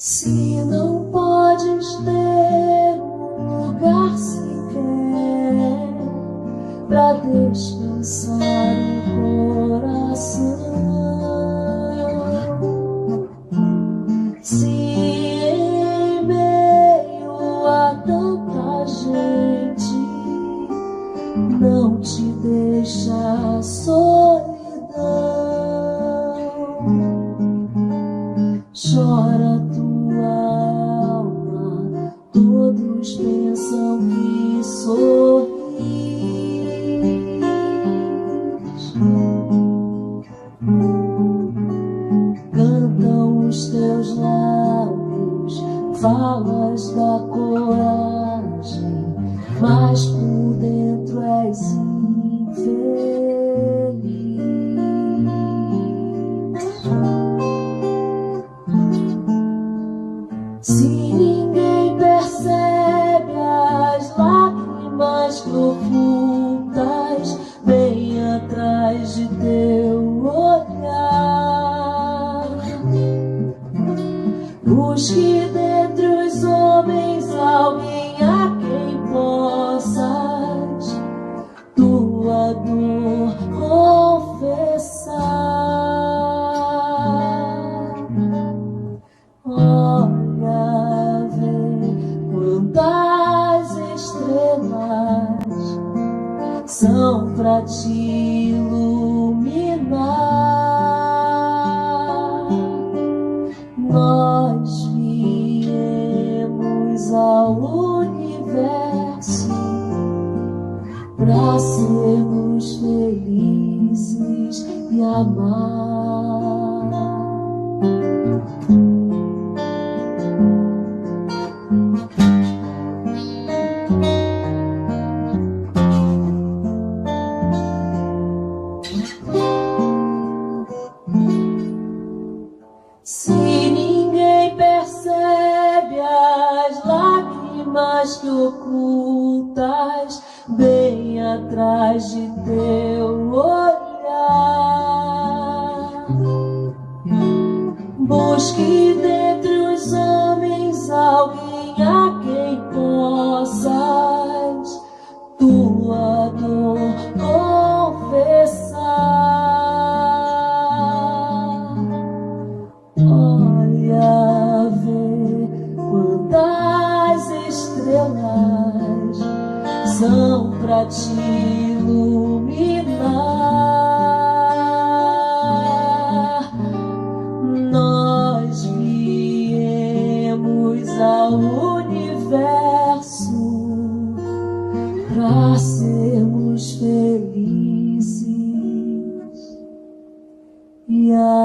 Se não podes ter um lugar sequer pra descansar o coração, se em meio a tanta gente não te deixa a solidão, chora tua alma, todos pensam que sorris. Cantam os teus lábios, falas da coragem, mas por dentro és infeliz. Se ninguém percebe as lágrimas que ocultas bem atrás de teu olhar, busque dentre os homens alguém a quem possas tua dor confessar. Olha, vê quantas estrelas são pra te iluminar. Nós viemos ao universo pra sermos felizes e amar. Se ninguém percebe as lágrimas que ocultas bem atrás de teu olhar, busque dentre os homens alguém a quem possas tua dor confessar. Olha, vê quantas estrelas são pra te iluminar. Nós viemos ao universo pra sermos felizes e amar.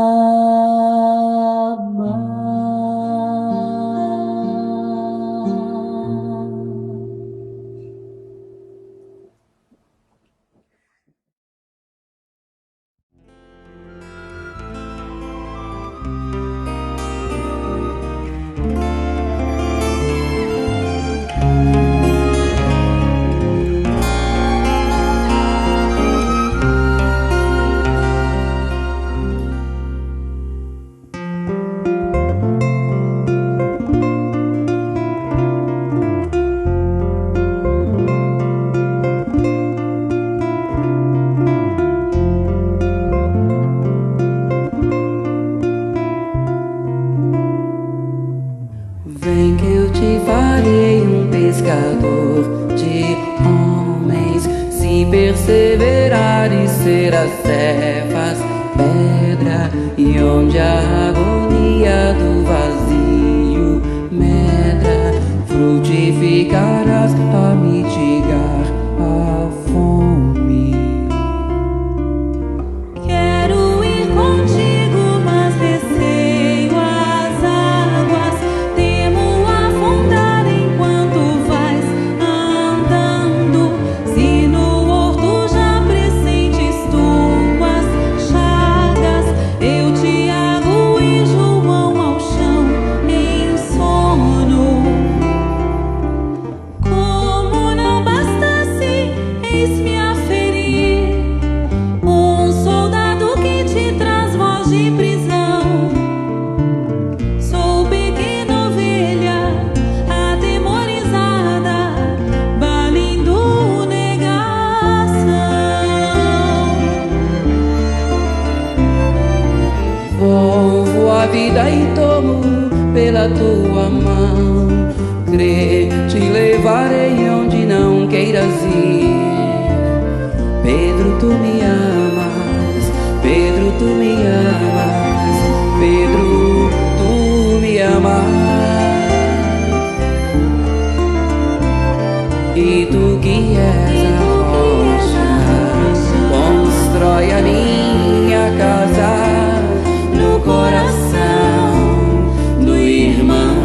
pescador de homens. Se perseverares, serás cefas, pedra, e onde a agonia do vazio medra, frutificarás a mitigar a fome. Quero ir contigo, mas receio as águas. Temo afundar enquanto vais andando. Se no horto já pressentes tuas chagas, eu, Tiago e João ao chão em sono. Como não bastasse, eis-me a ferir um soldado que te traz voz de prisão. Sou pequena ovelha atemorizada, balindo negação. Volvo a vida e tomo pela tua mão. Crê, te levarei onde não queiras ir. Pedro, tu me amas. Pedro, tu me amas. Pedro, tu me amas. E tu que és a rocha, constrói a minha casa no coração do irmão.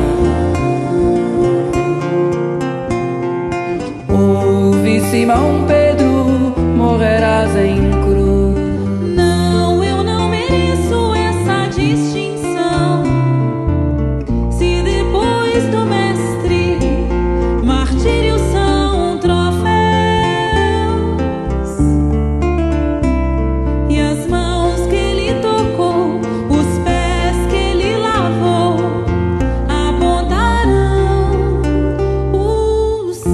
Ouve, Simão Pedro, morrerás em cruz. Não, eu não mereço essa distinção. Se depois do mestre martírios são troféus, e as mãos que ele tocou, os pés que ele lavou, apontarão os céus.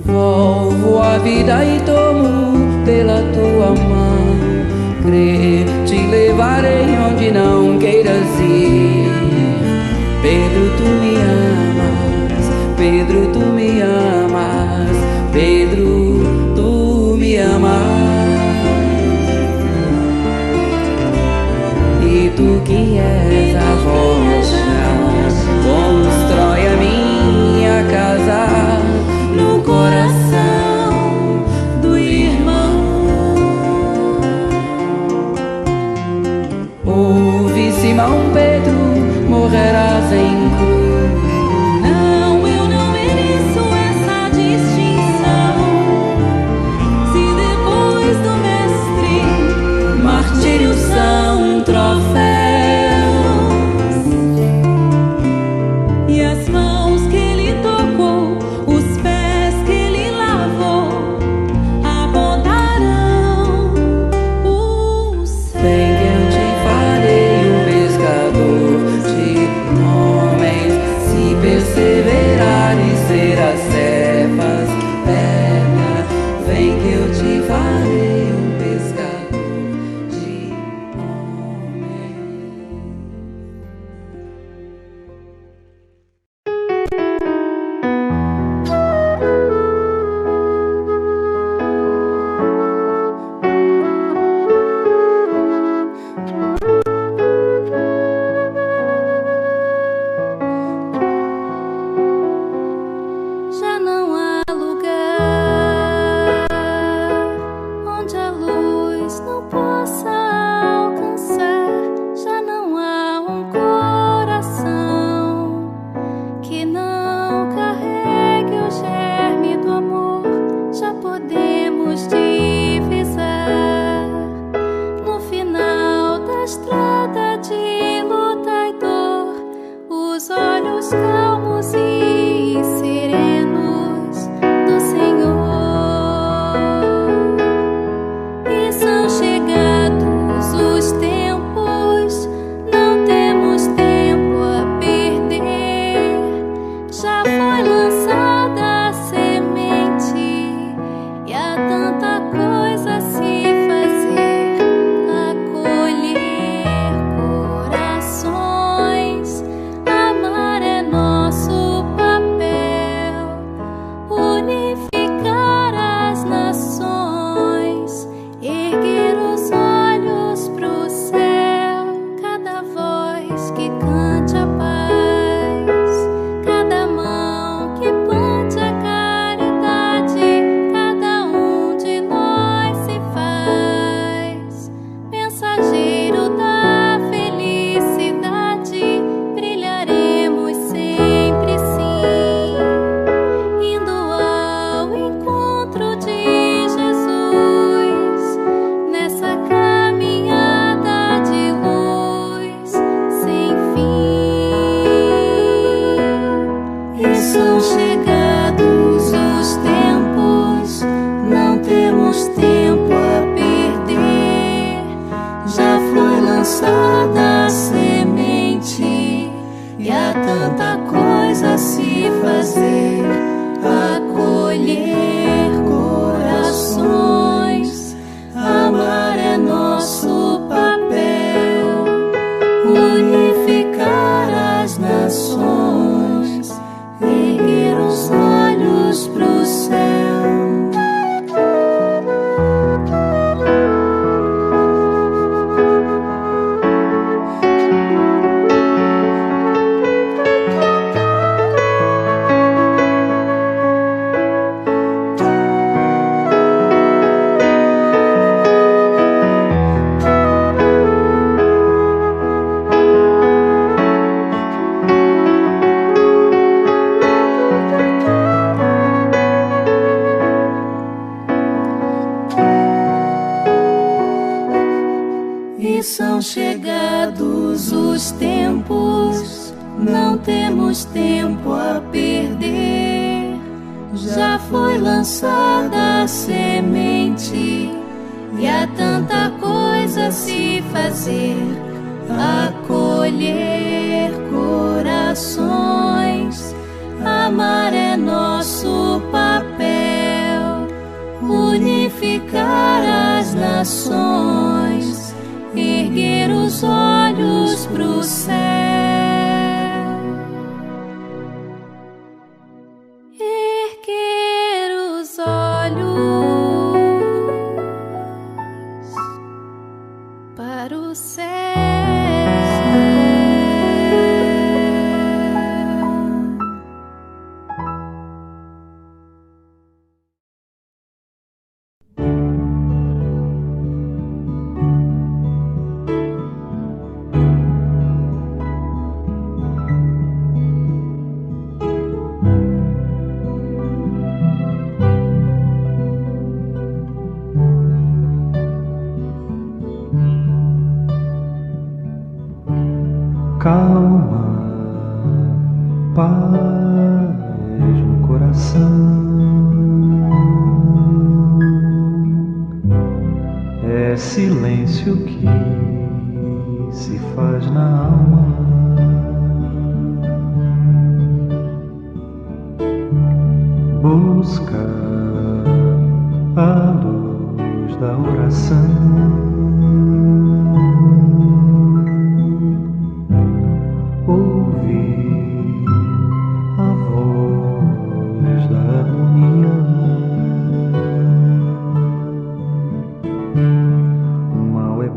Volvo a vida e tomo pela tua mão. Crê, te levarei onde não queiras ir. Pedro, tu me amas. Pedro, tu me amas. Pedro, tu me amas. E tu que és a rocha, constrói a minha casa no coração do irmão. Ouve, Simão Pedro, morrerás em cruz. Não, eu não mereço essa distinção. Se depois do mestre Martírios são troféus, e as mãos que ele tocou, os pés que ele lavou, apontarão os céus. bem que eu te farei um pescador de homens. Já foi lançada a semente e há tanta coisa a se fazer, a colher corações. Amar é nosso papel, unificar as nações, erguer os olhos pro céu. E são chegados os tempos, não temos tempo a perder. Já foi lançada a semente e há tanta coisa a se fazer, a colher corações. Amar é nosso papel, unificar as nações, erguer os olhos pro céu. Erguer os olhos para o céu. Calma, paz no coração. É silêncio que se faz na alma. Busca a luz da oração.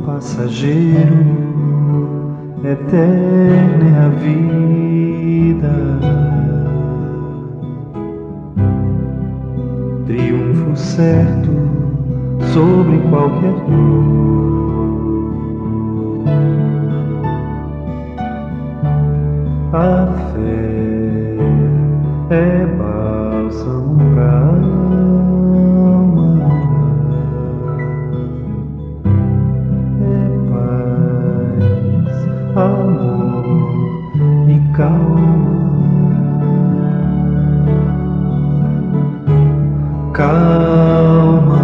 Passageiro, eterna é a vida, triunfo certo sobre qualquer dor. A fé é bálsamo pra alma. Amor e calma, calma.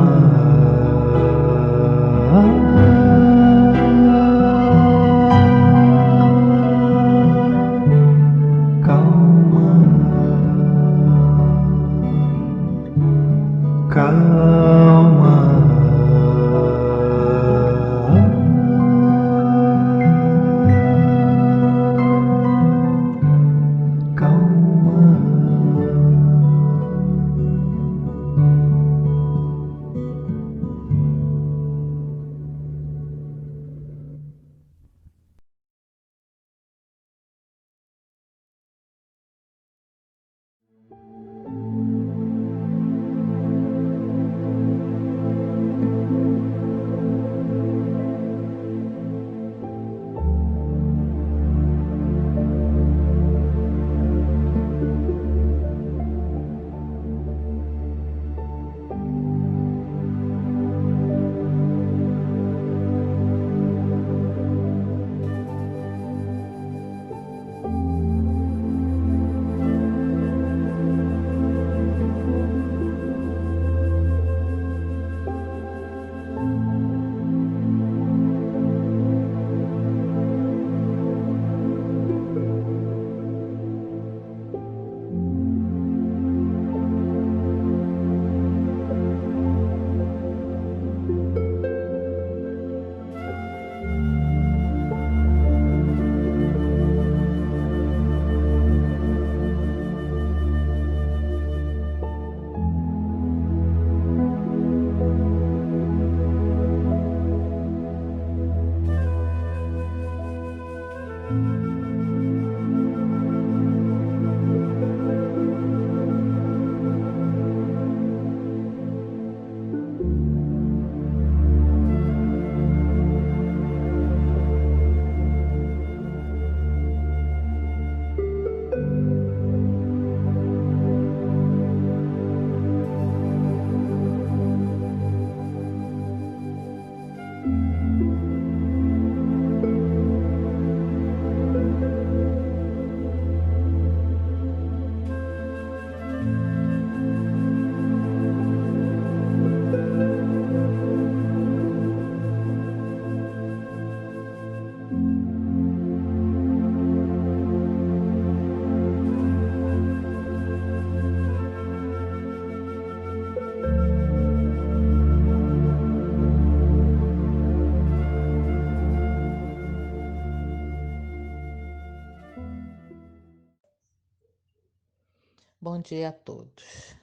Bom dia a todos.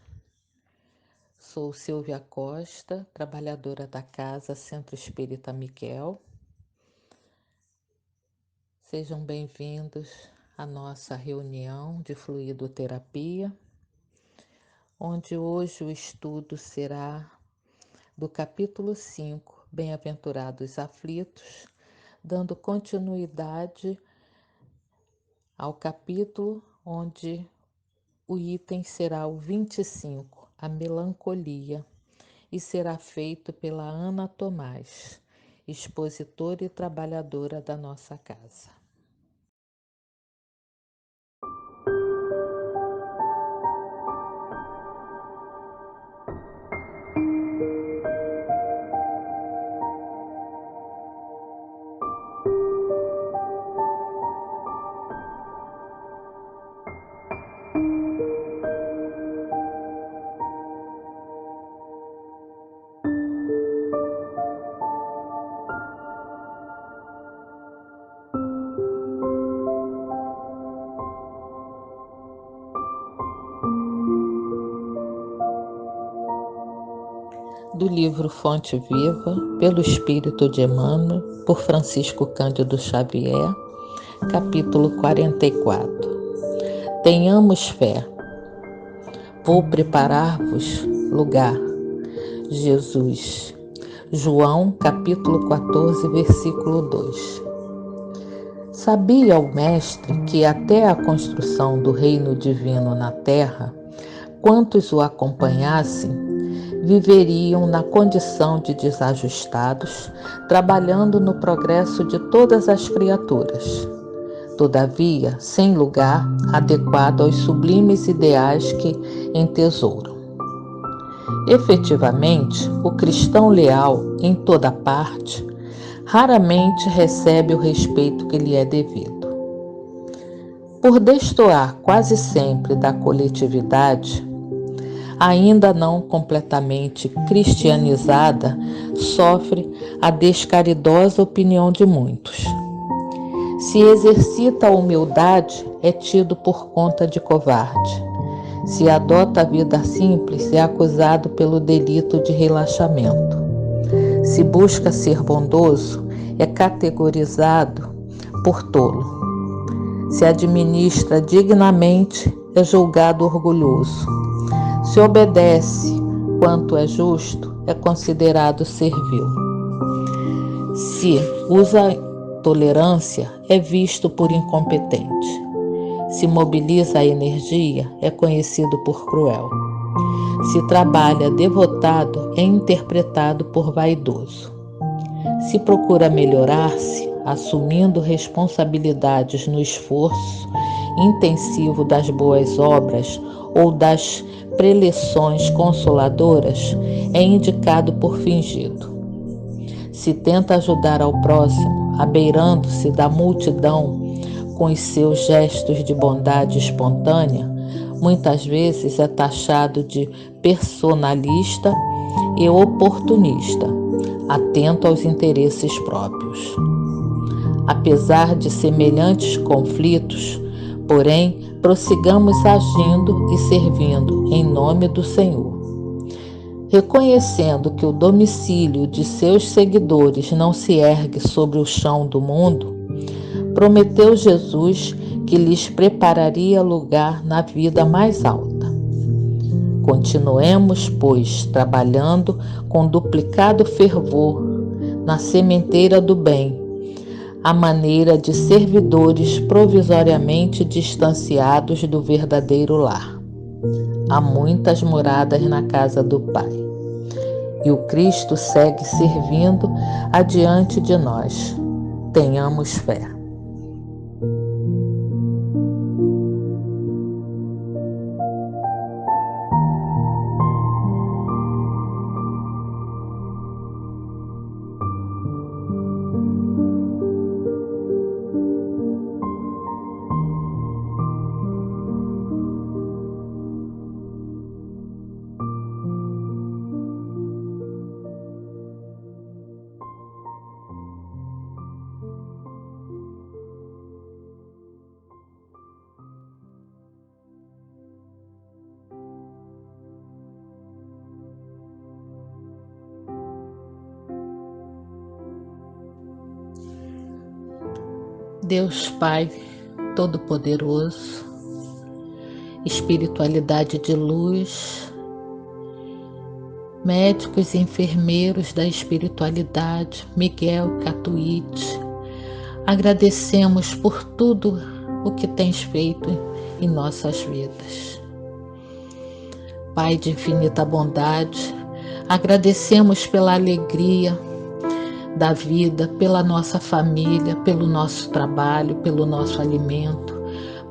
Sou Silvia Costa, trabalhadora da Casa Centro Espírita Miguel. Sejam bem-vindos à nossa reunião de fluidoterapia, onde hoje o estudo será do capítulo 5, Bem-aventurados aflitos, dando continuidade ao capítulo onde o item será o 25, a melancolia, e será feito pela Ana Tomás, expositora e trabalhadora da nossa casa. Do livro Fonte Viva, pelo Espírito de Emmanuel, por Francisco Cândido Xavier, capítulo 44. Tenhamos fé. Vou preparar-vos lugar. Jesus. João, capítulo 14, versículo 2. Sabia o Mestre que até a construção do reino divino na terra, quantos o acompanhassem viveriam na condição de desajustados, trabalhando no progresso de todas as criaturas. Todavia, sem lugar adequado aos sublimes ideais que entesouram. Efetivamente, o cristão leal, em toda parte, raramente recebe o respeito que lhe é devido. Por destoar quase sempre da coletividade, ainda não completamente cristianizada, sofre a descaridosa opinião de muitos. Se exercita a humildade, é tido por conta de covarde. Se adota a vida simples, é acusado pelo delito de relaxamento. Se busca ser bondoso, é categorizado por tolo. Se administra dignamente, é julgado orgulhoso. Se obedece quanto é justo, é considerado servil. Se usa tolerância, é visto por incompetente. Se mobiliza a energia, é conhecido por cruel. Se trabalha devotado, é interpretado por vaidoso. Se procura melhorar-se, assumindo responsabilidades no esforço intensivo das boas obras ou das preleções consoladoras, é indicado por fingido. Se tenta ajudar ao próximo, abeirando-se da multidão com os seus gestos de bondade espontânea, muitas vezes é taxado de personalista e oportunista, atento aos interesses próprios. Apesar de semelhantes conflitos, porém, prossigamos agindo e servindo em nome do Senhor. Reconhecendo que o domicílio de seus seguidores não se ergue sobre o chão do mundo, prometeu Jesus que lhes prepararia lugar na vida mais alta. Continuemos, pois, trabalhando com duplicado fervor na sementeira do bem, à maneira de servidores provisoriamente distanciados do verdadeiro lar. Há muitas moradas na casa do Pai, e o Cristo segue servindo adiante de nós. Tenhamos fé. Deus Pai Todo-Poderoso, espiritualidade de luz, médicos e enfermeiros da espiritualidade, Miguel e Catuíde, agradecemos por tudo o que tens feito em nossas vidas. Pai de infinita bondade, agradecemos pela alegria da vida, pela nossa família, pelo nosso trabalho, pelo nosso alimento,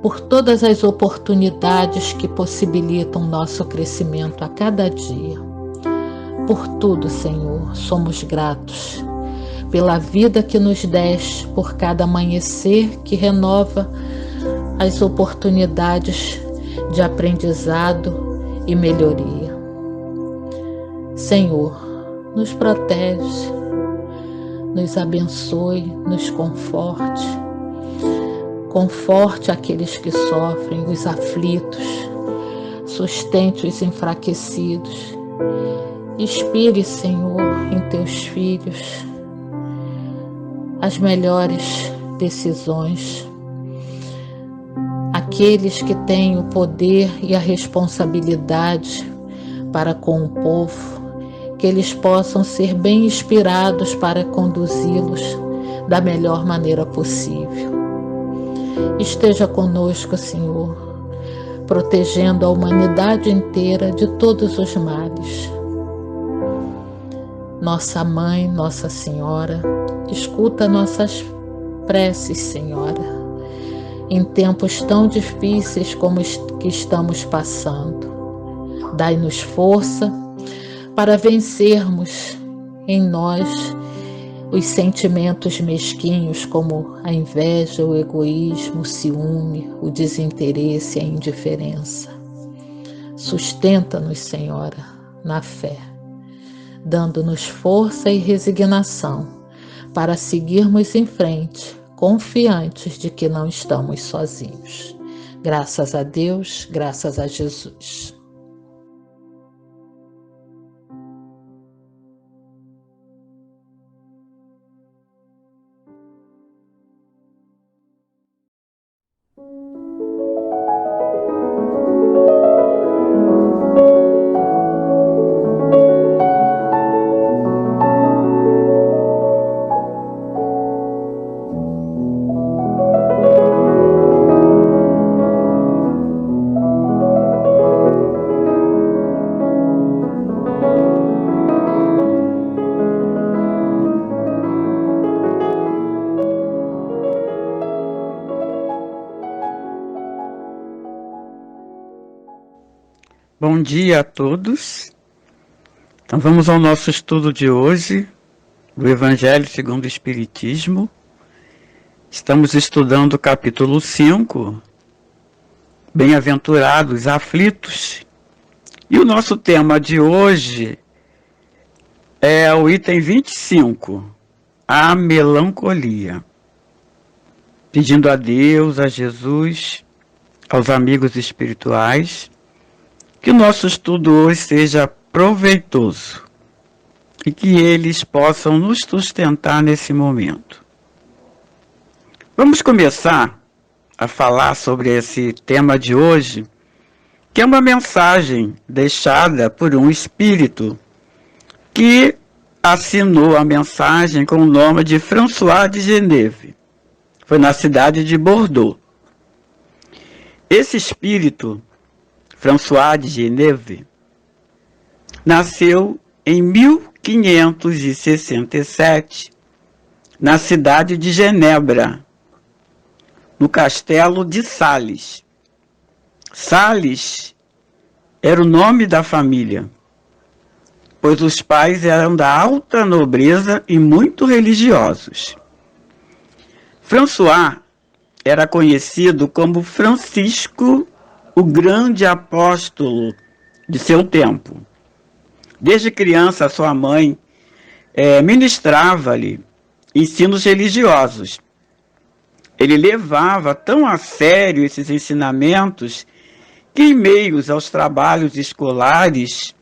por todas as oportunidades que possibilitam nosso crescimento a cada dia. Por tudo, Senhor, somos gratos pela vida que nos deste, por cada amanhecer que renova as oportunidades de aprendizado e melhoria. Senhor, nos protege, nos abençoe, nos conforte. Conforte aqueles que sofrem, os aflitos, sustente os enfraquecidos. Inspire, Senhor, em teus filhos as melhores decisões. Aqueles que têm o poder e a responsabilidade para com o povo, que eles possam ser bem inspirados para conduzi-los da melhor maneira possível. Esteja conosco, Senhor, protegendo a humanidade inteira de todos os males. Nossa Mãe, Nossa Senhora, escuta nossas preces, Senhora, em tempos tão difíceis como que estamos passando. Dai-nos força para vencermos em nós os sentimentos mesquinhos como a inveja, o egoísmo, o ciúme, o desinteresse e a indiferença. Sustenta-nos, Senhora, na fé, dando-nos força e resignação para seguirmos em frente, confiantes de que não estamos sozinhos. Graças a Deus, graças a Jesus. Bom dia a todos. Então vamos ao nosso estudo de hoje, do Evangelho segundo o Espiritismo. Estamos estudando o capítulo 5, Bem-aventurados aflitos. E o nosso tema de hoje é o item 25, a melancolia. Pedindo a Deus, a Jesus, aos amigos espirituais, que o nosso estudo hoje seja proveitoso e que eles possam nos sustentar nesse momento. Vamos começar a falar sobre esse tema de hoje, que é uma mensagem deixada por um espírito que assinou a mensagem com o nome de François de Geneve. Foi na cidade de Bordeaux. Esse espírito, François de Geneve, nasceu em 1567, na cidade de Genebra, no castelo de Sales. Sales era o nome da família, pois os pais eram da alta nobreza e muito religiosos. François era conhecido como Francisco, o grande apóstolo de seu tempo. Desde criança, sua mãe ministrava-lhe ensinos religiosos. Ele levava tão a sério esses ensinamentos que, em meio aos trabalhos escolares,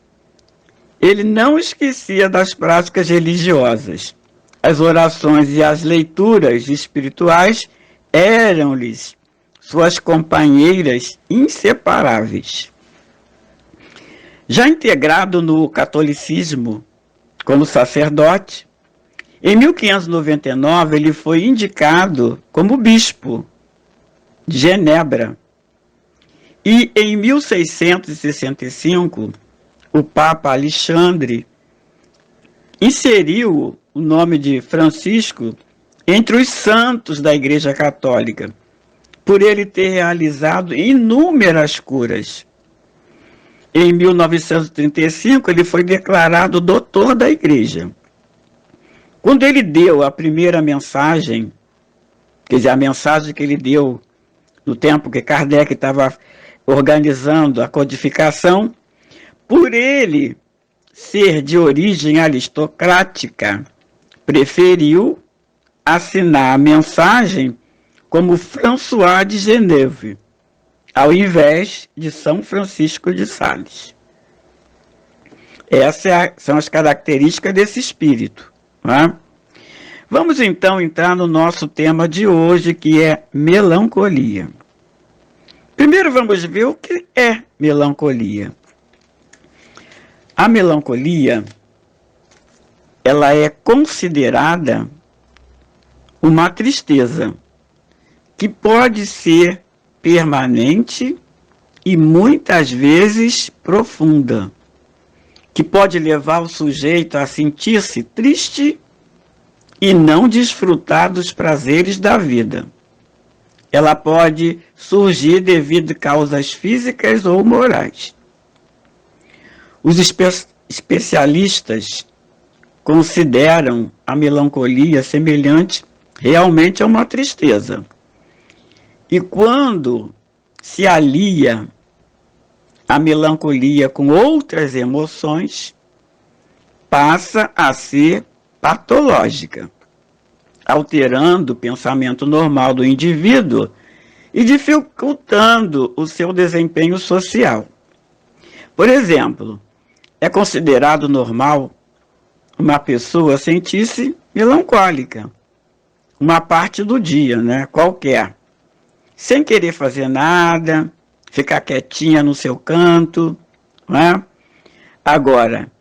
ele não esquecia das práticas religiosas, as orações e as leituras espirituais eram-lhes suas companheiras inseparáveis. Já integrado no catolicismo como sacerdote, em 1599 ele foi indicado como bispo de Genebra. E em 1665, o Papa Alexandre inseriu o nome de Francisco entre os santos da Igreja Católica, por ele ter realizado inúmeras curas. Em 1935, ele foi declarado doutor da Igreja. Quando ele deu a primeira mensagem, quer dizer, a mensagem que ele deu no tempo que Kardec estava organizando a codificação, por ele ser de origem aristocrática, preferiu assinar a mensagem como François de Geneve, ao invés de São Francisco de Sales. Essas são as características desse espírito. Né? Vamos então entrar no nosso tema de hoje, que é melancolia. Primeiro vamos ver o que é melancolia. A melancolia, ela é considerada uma tristeza que pode ser permanente e muitas vezes profunda, que pode levar o sujeito a sentir-se triste e não desfrutar dos prazeres da vida. Ela pode surgir devido a causas físicas ou morais. Os especialistas consideram a melancolia semelhante realmente a uma tristeza. E quando se alia a melancolia com outras emoções, passa a ser patológica, alterando o pensamento normal do indivíduo e dificultando o seu desempenho social. Por exemplo, é considerado normal uma pessoa sentir-se melancólica, uma parte do dia, né, qualquer, sem querer fazer nada, ficar quietinha no seu canto, né? Agora,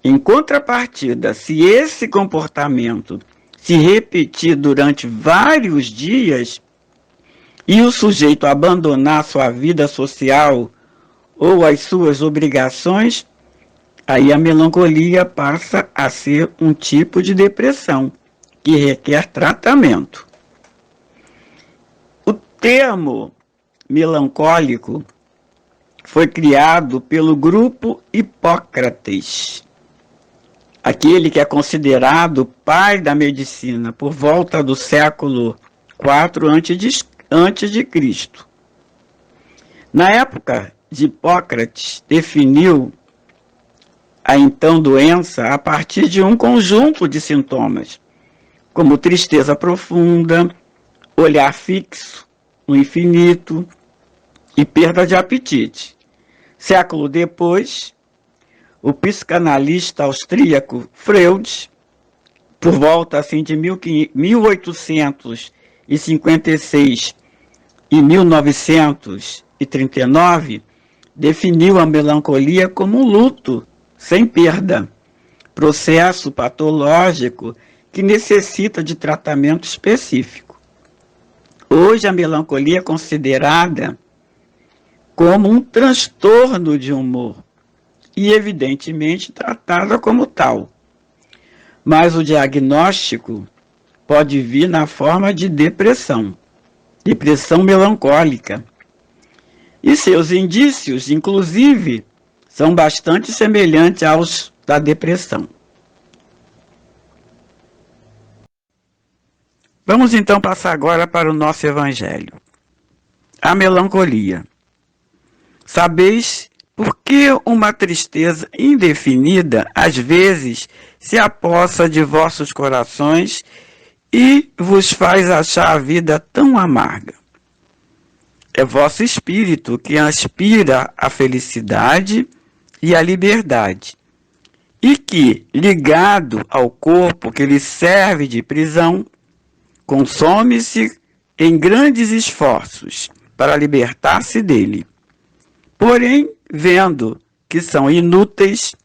em contrapartida, se esse comportamento se repetir durante vários dias e o sujeito abandonar sua vida social ou as suas obrigações, aí a melancolia passa a ser um tipo de depressão que requer tratamento. O termo melancólico foi criado pelo grupo Hipócrates, aquele que é considerado o pai da medicina por volta do século IV antes de Cristo. Na época de Hipócrates, definiu a então doença a partir de um conjunto de sintomas, como tristeza profunda, olhar fixo no infinito e perda de apetite. Século depois, o psicanalista austríaco Freud, por volta assim de 1856 e 1939, definiu a melancolia como um luto sem perda, processo patológico que necessita de tratamento específico. Hoje a melancolia é considerada como um transtorno de humor e evidentemente tratada como tal. Mas o diagnóstico pode vir na forma de depressão melancólica. E seus indícios, inclusive, são bastante semelhantes aos da depressão. Vamos então passar agora para o nosso evangelho. A melancolia. Sabeis por que uma tristeza indefinida às vezes se apossa de vossos corações e vos faz achar a vida tão amarga? É vosso espírito que aspira à felicidade e à liberdade, e que, ligado ao corpo que lhe serve de prisão, consome-se em grandes esforços para libertar-se dele. Porém, vendo que são inúteis,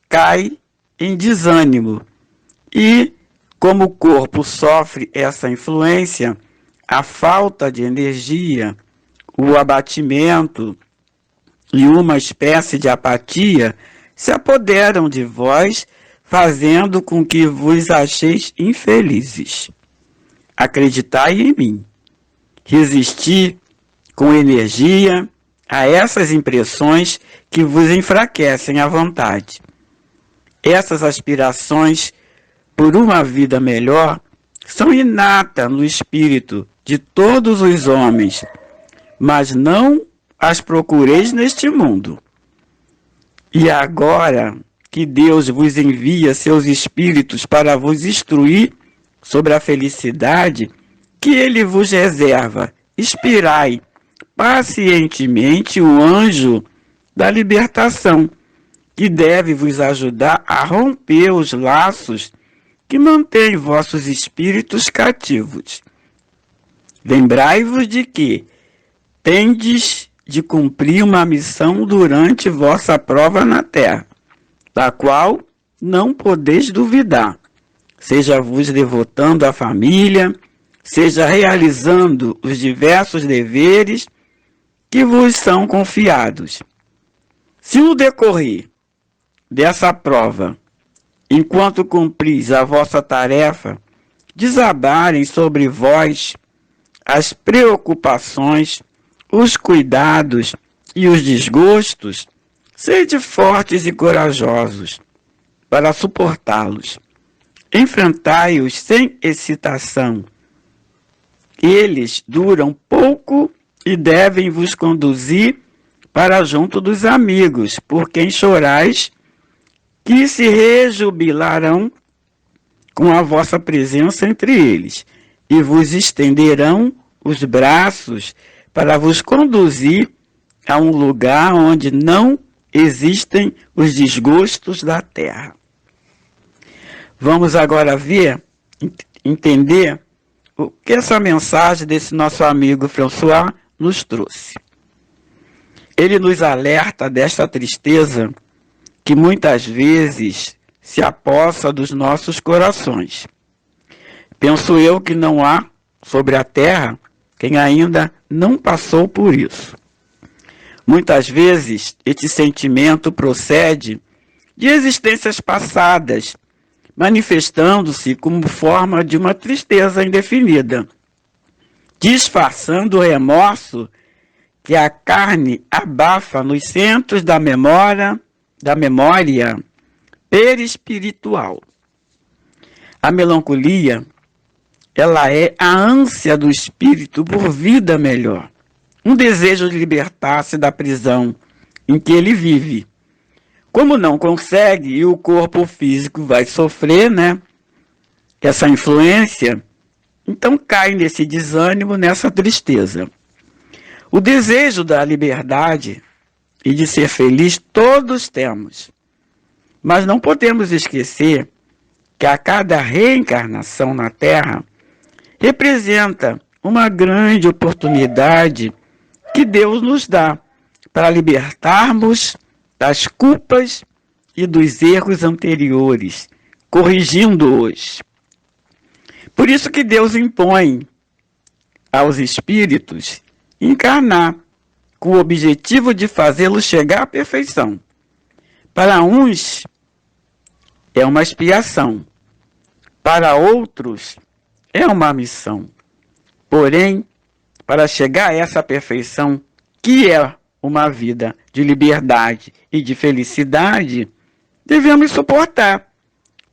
cai em desânimo e, como o corpo sofre essa influência, a falta de energia, o abatimento e uma espécie de apatia se apoderam de vós, fazendo com que vos acheis infelizes. Acreditai em mim. Resisti com energia a essas impressões que vos enfraquecem a vontade. Essas aspirações por uma vida melhor são inatas no espírito de todos os homens, mas não as procureis neste mundo. E agora que Deus vos envia seus espíritos para vos instruir sobre a felicidade que ele vos reserva, esperai pacientemente o anjo da libertação, que deve vos ajudar a romper os laços que mantêm vossos espíritos cativos. Lembrai-vos de que tendes de cumprir uma missão durante vossa prova na terra, da qual não podeis duvidar, seja vos devotando à família, seja realizando os diversos deveres que vos são confiados. Se no decorrer dessa prova, enquanto cumpris a vossa tarefa, desabarem sobre vós as preocupações, os cuidados e os desgostos, sede fortes e corajosos para suportá-los. Enfrentai-os sem excitação. Eles duram pouco e devem vos conduzir para junto dos amigos, por quem chorais, que se rejubilarão com a vossa presença entre eles, e vos estenderão os braços para vos conduzir a um lugar onde não existem os desgostos da terra. Vamos agora entender o que essa mensagem desse nosso amigo François nos trouxe. Ele nos alerta desta tristeza que muitas vezes se apossa dos nossos corações. Penso eu que não há sobre a terra quem ainda não passou por isso. Muitas vezes este sentimento procede de existências passadas, manifestando-se como forma de uma tristeza indefinida, disfarçando o remorso que a carne abafa nos centros da memória perispiritual. A melancolia, ela é a ânsia do espírito por vida melhor, um desejo de libertar-se da prisão em que ele vive. Como não consegue e o corpo físico vai sofrer, essa influência, então cai nesse desânimo, nessa tristeza. O desejo da liberdade e de ser feliz todos temos, mas não podemos esquecer que a cada reencarnação na Terra representa uma grande oportunidade que Deus nos dá para libertarmos das culpas e dos erros anteriores, corrigindo-os. Por isso que Deus impõe aos espíritos encarnar, com o objetivo de fazê-los chegar à perfeição. Para uns é uma expiação, para outros é uma missão. Porém, para chegar a essa perfeição, que é uma vida de liberdade e de felicidade, devemos suportar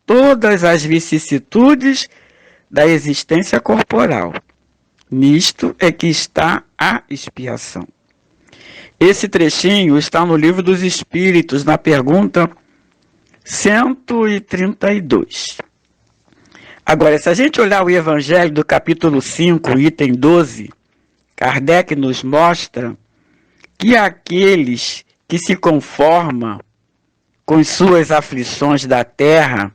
todas as vicissitudes da existência corporal. Nisto é que está a expiação. Esse trechinho está no Livro dos Espíritos, na pergunta 132. Agora, se a gente olhar o Evangelho do capítulo 5, item 12, Kardec nos mostra que aqueles que se conformam com suas aflições da terra,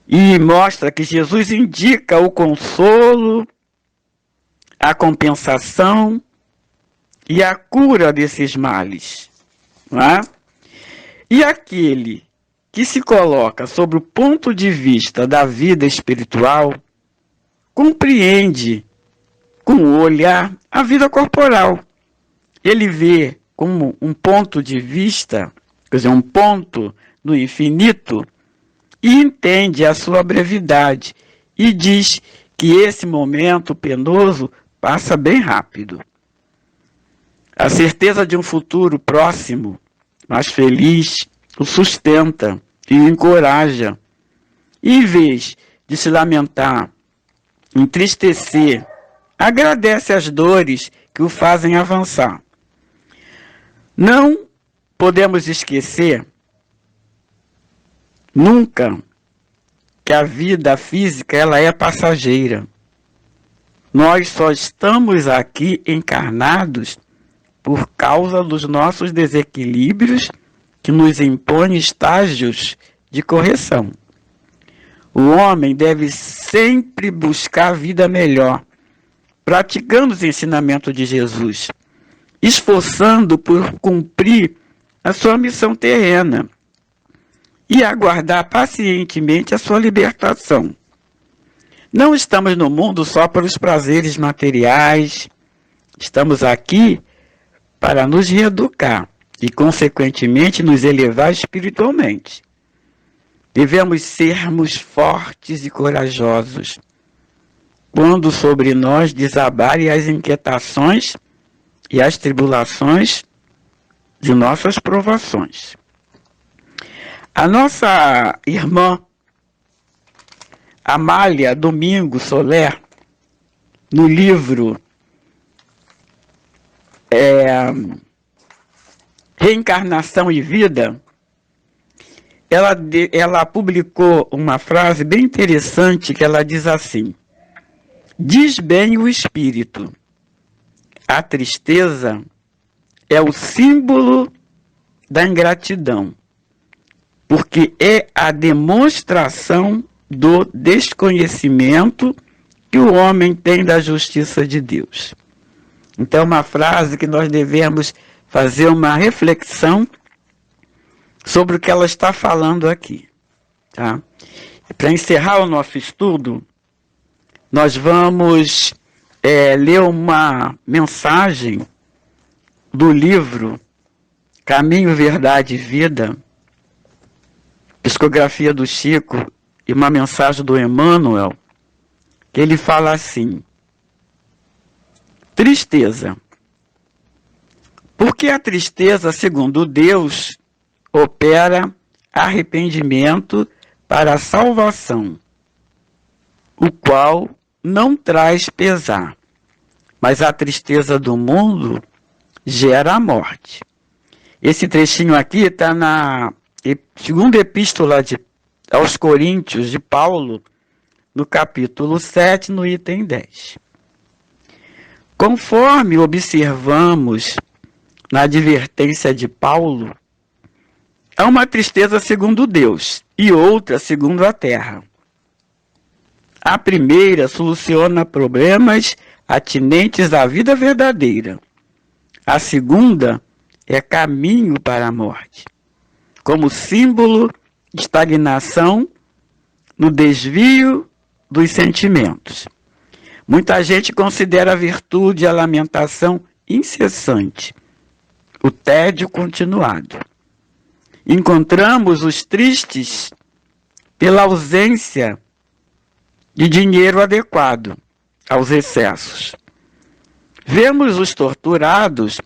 e mostra que Jesus indica o consolo a compensação e a cura desses males. Não é? E aquele que se coloca sobre o ponto de vista da vida espiritual compreende com o olhar a vida corporal. Ele vê como um ponto de vista, quer dizer, um ponto no infinito, e entende a sua brevidade e diz que esse momento penoso passa bem rápido. A certeza de um futuro próximo, mais feliz, o sustenta e o encoraja. E em vez de se lamentar, entristecer, agradece as dores que o fazem avançar. Não podemos esquecer nunca que a vida física ela é passageira. Nós só estamos aqui encarnados por causa dos nossos desequilíbrios que nos impõem estágios de correção. O homem deve sempre buscar a vida melhor, praticando os ensinamentos de Jesus, esforçando por cumprir a sua missão terrena e aguardar pacientemente a sua libertação. Não estamos no mundo só para os prazeres materiais, estamos aqui para nos reeducar e, consequentemente, nos elevar espiritualmente. Devemos sermos fortes e corajosos quando sobre nós desabarem as inquietações e as tribulações de nossas provações. A nossa irmã Amália Domingo Soler, no livro Reencarnação e Vida, ela publicou uma frase bem interessante que ela diz assim: diz bem o espírito, a tristeza é o símbolo da ingratidão, porque é a demonstração do desconhecimento que o homem tem da justiça de Deus. Então, é uma frase que nós devemos fazer uma reflexão sobre o que ela está falando aqui. Tá? Para encerrar o nosso estudo, nós vamos ler uma mensagem do livro Caminho, Verdade e Vida, psicografia do Chico, e uma mensagem do Emmanuel, que ele fala assim: tristeza. Porque a tristeza, segundo Deus, opera arrependimento para a salvação, o qual não traz pesar, mas a tristeza do mundo gera a morte. Esse trechinho aqui está na segunda epístola aos Coríntios de Paulo, no capítulo 7, no item 10. Conforme observamos na advertência de Paulo, há uma tristeza segundo Deus e outra segundo a terra. A primeira soluciona problemas atinentes à vida verdadeira. A segunda é caminho para a morte, como símbolo de estagnação no desvio dos sentimentos. Muita gente considera a virtude a lamentação incessante, o tédio continuado. Encontramos os tristes pela ausência de dinheiro adequado aos excessos. Vemos os torturados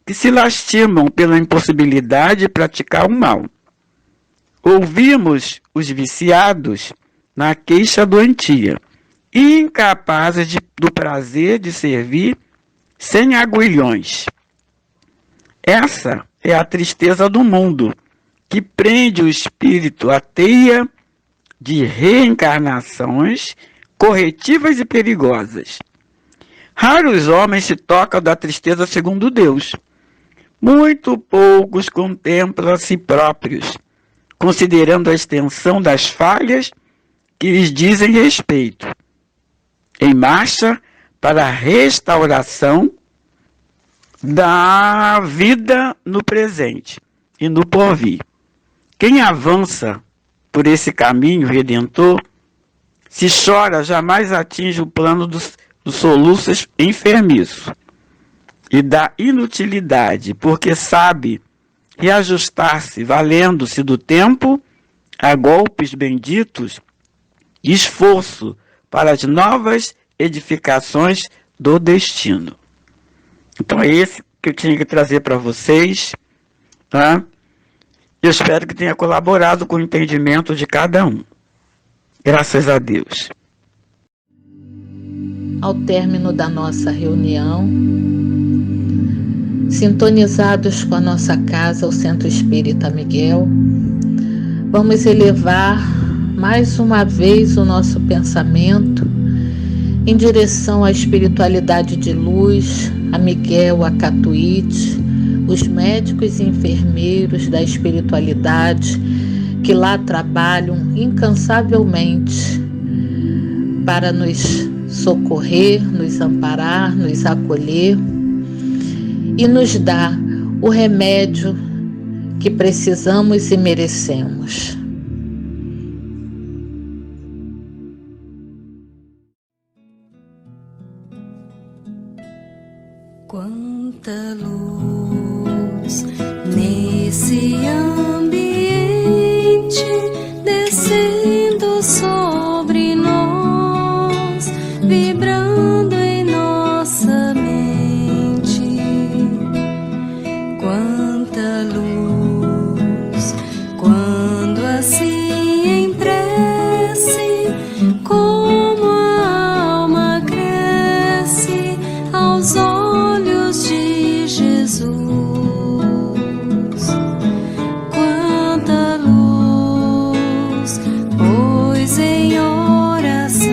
que se lastimam pela impossibilidade de praticar o mal. Ouvimos os viciados na queixa doentia, incapazes do prazer de servir sem agulhões. Essa é a tristeza do mundo, que prende o espírito à teia de reencarnações corretivas e perigosas. Raros homens se tocam da tristeza segundo Deus. Muito poucos contemplam a si próprios, considerando a extensão das falhas que lhes dizem respeito. Em marcha para a restauração da vida no presente e no porvir. Quem avança por esse caminho redentor, se chora, jamais atinge o plano dos soluços enfermiço e da inutilidade, porque sabe reajustar-se, valendo-se do tempo a golpes benditos, esforço para as novas edificações do destino. Então é esse que eu tinha que trazer para vocês, tá? Eu espero que tenha colaborado com o entendimento de cada um. Graças a Deus. Ao término da nossa reunião, sintonizados com a nossa casa, o Centro Espírita Miguel, vamos elevar mais uma vez o nosso pensamento em direção à espiritualidade de luz, a Miguel, a Catuíte, os médicos e enfermeiros da espiritualidade que lá trabalham incansavelmente para nos socorrer, nos amparar, nos acolher e nos dar o remédio que precisamos e merecemos. Quanta luz nesse ambiente descendo sobre nós, vibrando em nossa mente. Quanta luz quando assim em prece, como a alma cresce aos olhos de Jesus. Quanta luz, pois em oração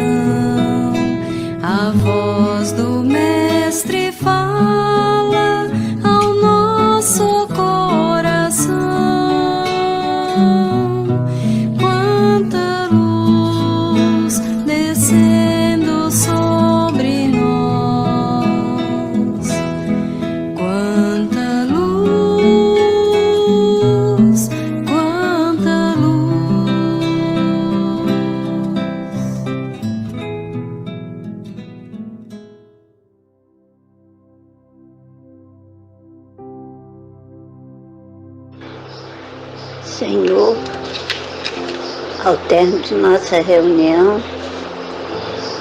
a voz do Mestre fala ao nosso coração. Quanta luz descendo sobre nós. Quanta luz, quanta luz. Senhor, ao término de nossa reunião,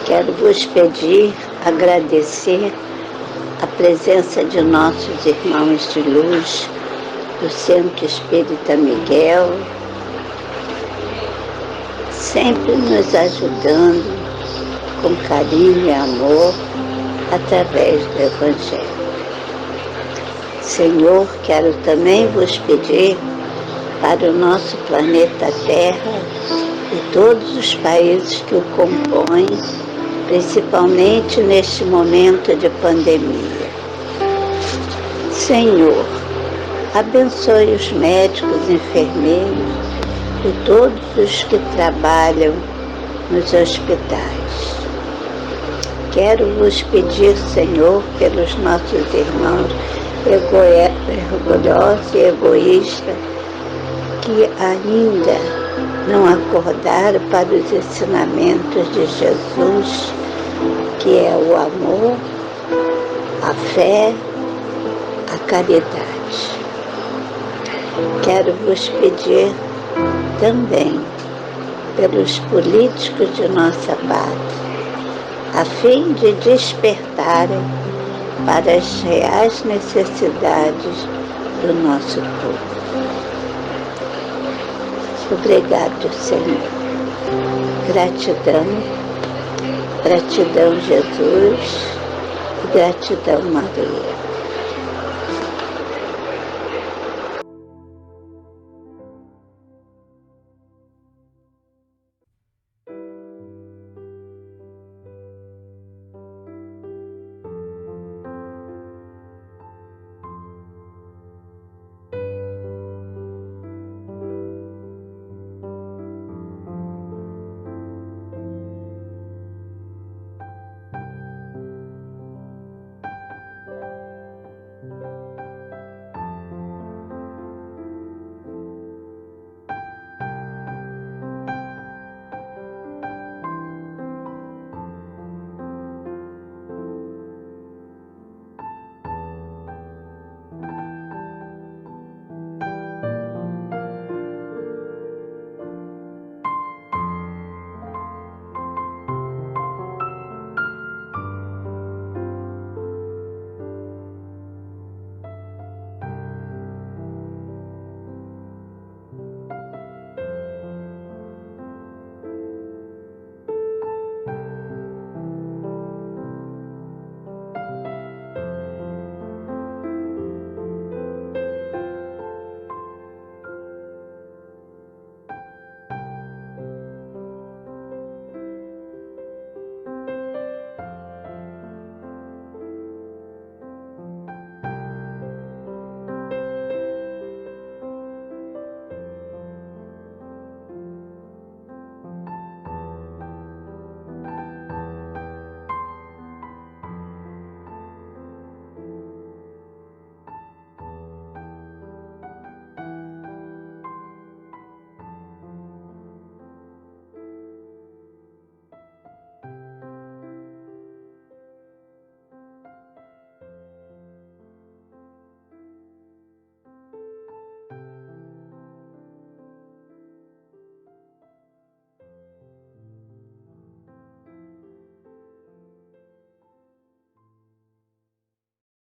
quero vos pedir, agradecer a presença de nossos irmãos de luz do Centro Espírita Miguel, sempre nos ajudando com carinho e amor através do Evangelho. Senhor, quero também vos pedir para o nosso planeta Terra e todos os países que o compõem, principalmente neste momento de pandemia. Senhor, abençoe os médicos, enfermeiros e todos os que trabalham nos hospitais. Quero vos pedir, Senhor, pelos nossos irmãos orgulhosos e egoístas que ainda não acordaram para os ensinamentos de Jesus, que é o amor, a fé, a caridade. Quero vos pedir também pelos políticos de nossa pátria, a fim de despertarem para as reais necessidades do nosso povo. Obrigado, Senhor. Gratidão, gratidão, Jesus, e gratidão, Maria.